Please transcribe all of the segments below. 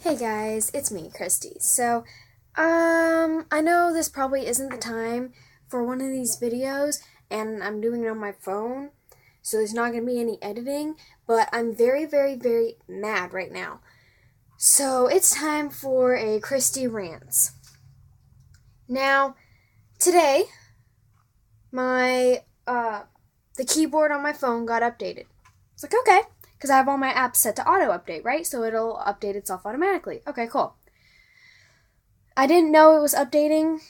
Hey guys, it's me, Kristi. I know this probably isn't the time for one of these videos, and I'm doing it on my phone, so there's not going to be any editing, but I'm very, very, very mad right now. So it's time for a Kristi Rants. Now, today, the keyboard on my phone got updated. It's like, okay, because I have all my apps set to auto update, right? So it'll update itself automatically. Okay, cool. I didn't know it was updating,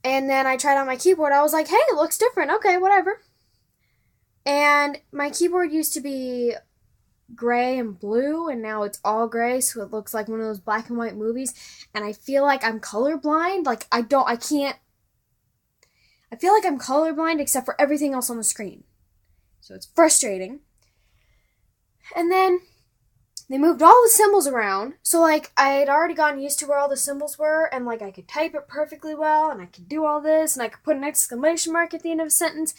and then I tried on my keyboard. I was like, hey, it looks different. Okay, whatever. And my keyboard used to be gray and blue, and now it's all gray, so it looks like one of those black and white movies. And I feel like I'm colorblind. I feel like I'm colorblind except for everything else on the screen. So it's frustrating. And then they moved all the symbols around. So, I had already gotten used to where all the symbols were, and, I could type it perfectly well, and I could do all this, and I could put an exclamation mark at the end of a sentence.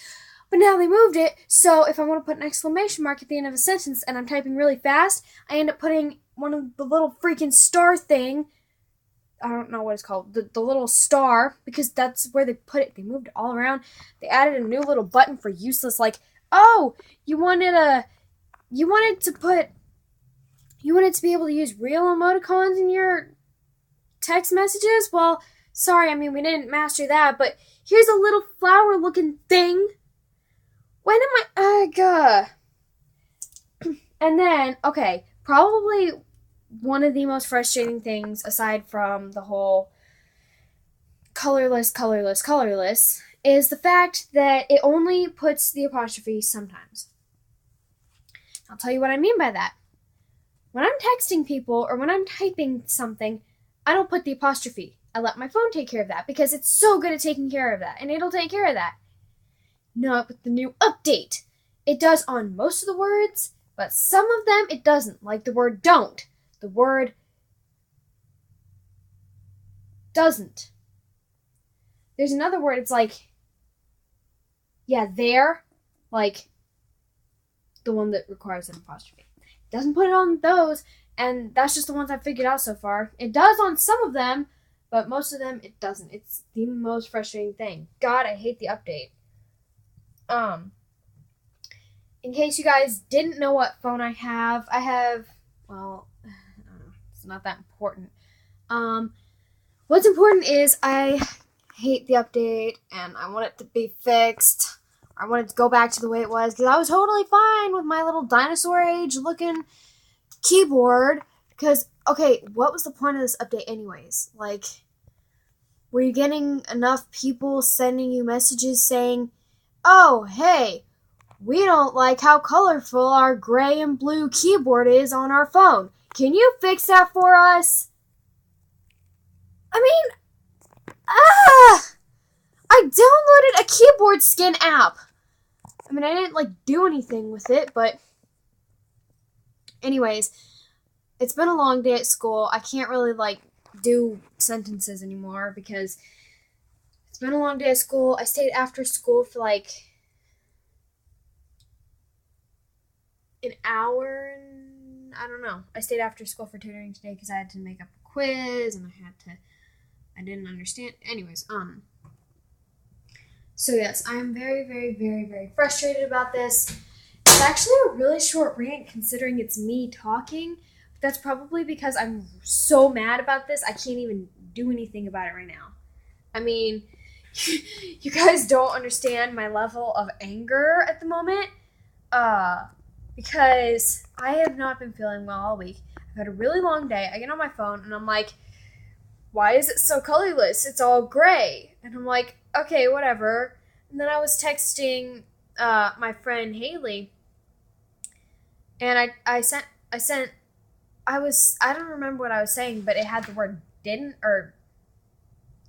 But now they moved it, so if I want to put an exclamation mark at the end of a sentence and I'm typing really fast, I end up putting one of the little freaking star thing. I don't know what it's called. The little star, because that's where they put it. They moved it all around. They added a new little button for useless, oh, you wanted to be able to use real emoticons in your text messages? Well, sorry, we didn't master that, but here's a little flower-looking thing. When am I... And then, okay, probably one of the most frustrating things, aside from the whole colorless, is the fact that it only puts the apostrophe sometimes. I'll tell you what I mean by that. When I'm texting people or when I'm typing something, I don't put the apostrophe. I let my phone take care of that because it's so good at taking care of that, and it'll take care of that. Not with the new update. It does on most of the words, but some of them it doesn't, like the word don't. The word doesn't. There's another word, it's there, the one that requires an apostrophe. Doesn't put it on those, and that's just the ones I've figured out so far. It does on some of them, but most of them it doesn't. It's the most frustrating thing. God, I hate the update. In case you guys didn't know what phone I have, it's not that important. What's important is I hate the update, and I want it to be fixed. I want it to go back to the way it was, because I was totally fine with my little dinosaur age looking keyboard. Because, okay, what was the point of this update anyways? Were you getting enough people sending you messages saying, oh, hey, we don't like how colorful our gray and blue keyboard is on our phone. Can you fix that for us? I downloaded a keyboard skin app. I didn't, do anything with it, but anyways, it's been a long day at school. I can't really, do sentences anymore because it's been a long day at school. I stayed after school for, an hour, and I don't know. I stayed after school for tutoring today because I had to make up a quiz, and I didn't understand. Anyways, so yes, I am very, very, very, very frustrated about this. It's actually a really short rant considering it's me talking. But that's probably because I'm so mad about this, I can't even do anything about it right now. You guys don't understand my level of anger at the moment. Because I have not been feeling well all week. I've had a really long day. I get on my phone and I'm like, why is it so colorless? It's all gray. And I'm like, okay, whatever. And then I was texting my friend Haley, and I don't remember what I was saying, but it had the word didn't or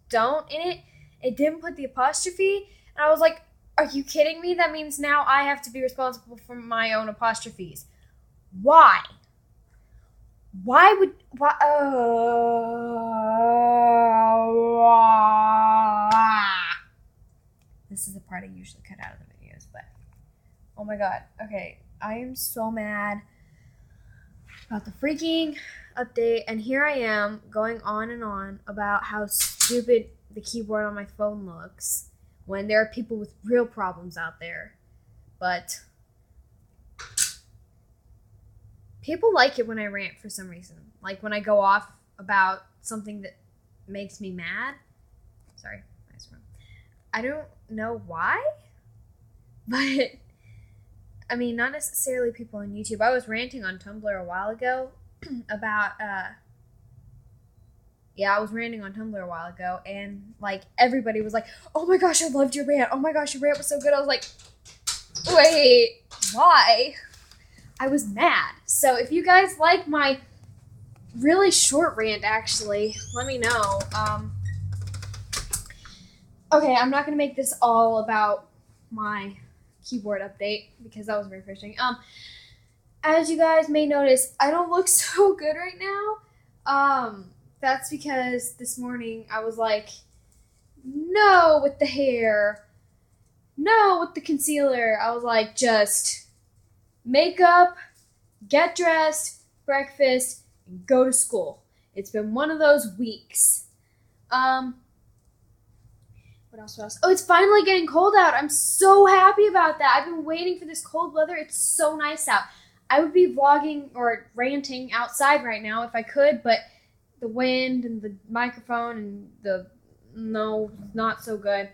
don't in it. It didn't put the apostrophe, and I was like, are you kidding me? That means now I have to be responsible for my own apostrophes. Why? Why? This is the part I usually cut out of the videos, but oh my god. Okay, I am so mad. about the freaking update, and here I am going on and on about how stupid the keyboard on my phone looks when there are people with real problems out there. But people like it when I rant for some reason. Like when I go off about something that makes me mad. Sorry, I don't know why, but I mean, not necessarily people on YouTube. I was ranting on Tumblr a while ago about, I was ranting on Tumblr a while ago, and, like, everybody was like, oh my gosh, I loved your rant. Oh my gosh, your rant was so good. I was like, wait, why? I was mad. So if you guys like my really short rant, actually, let me know. Okay, I'm not going to make this all about my keyboard update because that was very frustrating. As you guys may notice, I don't look so good right now. That's because this morning I was like, no with the hair, no with the concealer. I was like, just makeup, get dressed, breakfast, and go to school. It's been one of those weeks. What else? Oh, it's finally getting cold out. I'm so happy about that. I've been waiting for this cold weather. It's so nice out. I would be vlogging or ranting outside right now if I could, but the wind and the microphone and not so good.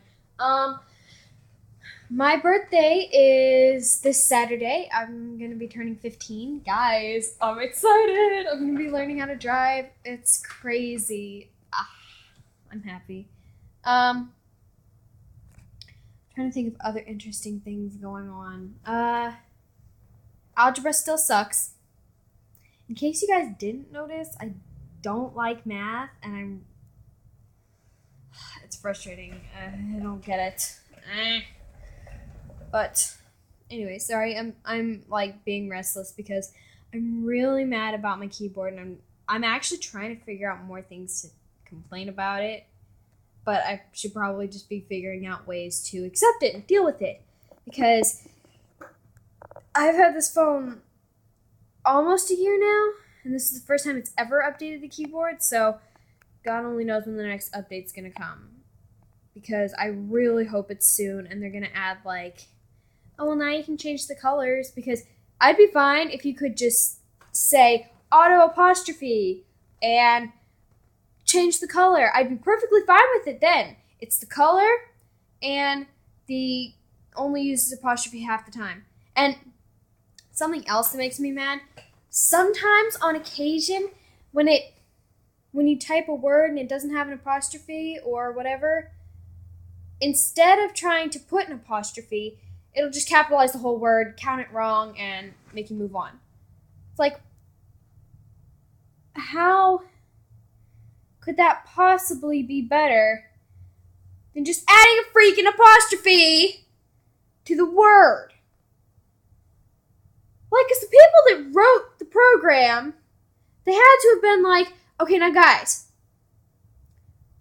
My birthday is this Saturday. I'm going to be turning 15. Guys, I'm excited. I'm going to be learning how to drive. It's crazy. I'm happy. Trying to think of other interesting things going on. Algebra still sucks. In case you guys didn't notice, I don't like math, and it's frustrating. I don't get it. But anyway, sorry. I'm like being restless because I'm really mad about my keyboard, and I'm actually trying to figure out more things to complain about it. But I should probably just be figuring out ways to accept it and deal with it. Because I've had this phone almost a year now, and this is the first time it's ever updated the keyboard, so God only knows when the next update's going to come. Because I really hope it's soon, and they're going to add, like, oh, well, now you can change the colors. Because I'd be fine if you could just say auto apostrophe and change the color. I'd be perfectly fine with it then. It's the color, and the only uses apostrophe half the time. And something else that makes me mad, sometimes on occasion when you type a word and it doesn't have an apostrophe or whatever, instead of trying to put an apostrophe, it'll just capitalize the whole word, count it wrong, and make you move on. It's like, how could that possibly be better than just adding a freaking apostrophe to the word? Like, because the people that wrote the program, they had to have been like, okay, now guys,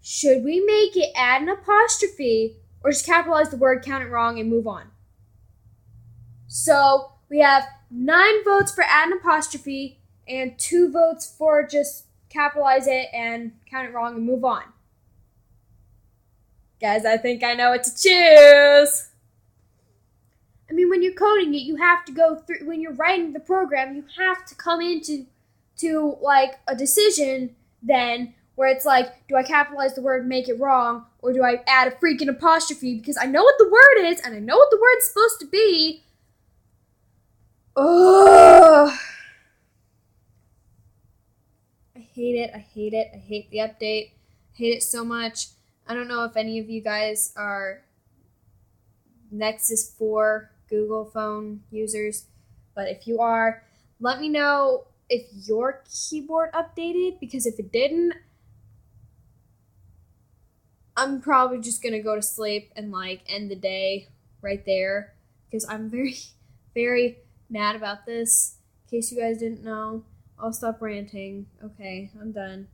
should we make it add an apostrophe or just capitalize the word, count it wrong, and move on? So we have 9 votes for add an apostrophe and 2 votes for just capitalize it and count it wrong and move on. Guys, I think I know what to choose. I mean, when you're coding it, you have to go through, when you're writing the program, you have to come into like a decision then where it's like, do I capitalize the word and make it wrong, or do I add a freaking apostrophe because I know what the word is and I know what the word's supposed to be. Ugh. I hate it. I hate the update. I hate it so much. I don't know if any of you guys are Nexus 4 Google phone users, but if you are, let me know if your keyboard updated, because if it didn't, I'm probably just gonna go to sleep and like end the day right there, because I'm very, very mad about this. In case you guys didn't know, I'll stop ranting. Okay, I'm done.